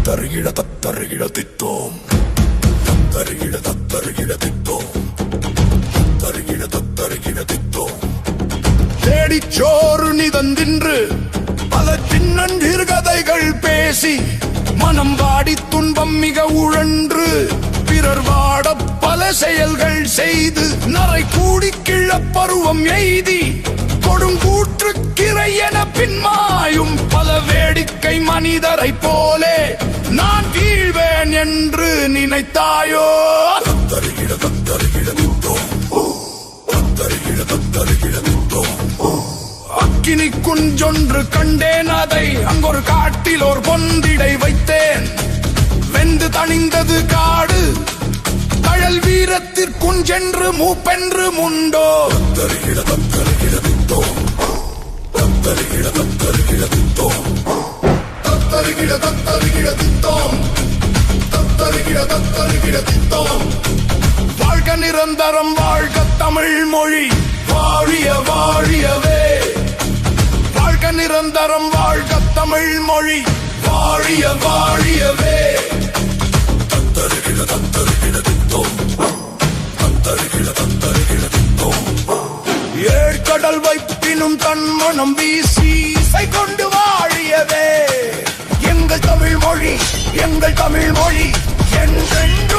தத்தருகிட தித்தோம் தேடிச்சோறு நிதந்தின்று பல சின்னஞ்சிறு கதைகள் பேசி மனம் வாடி துன்பம் மிக உழன்று பிறர் வாட பல செயல்கள் செய்து நரை கூடி கிழப்பருவம் எய்தி கொடுங்கூற்று கிரை என பின்மாயும் பல வேடிக்கை மனிதரை போலே நான் வீழ்வேன் என்று நினைத்தாயோ அக்கினி குஞ்சொன்று கண்டேன் அதை அங்கொரு காட்டில் ஒரு பொந்திடை வைத்தேன் வெந்து தணிந்தது காடு கழல் வீரத்திற்குஞ்சென்று மூப்பென்று முண்டோ வாழ்க நிரந்தரம் வாழ்க தமிழ் மொழி வாழிய வாழியவே வாழ்க நிரந்தரம் வாழ்க தமிழ் மொழி வாழிய வாழியவே ஏழ்கடல் வைப்பினும் தன் மனம் வீசி இசை கொண்டு வாழியவே எங்கள் தமிழ் மொழி என்றென்று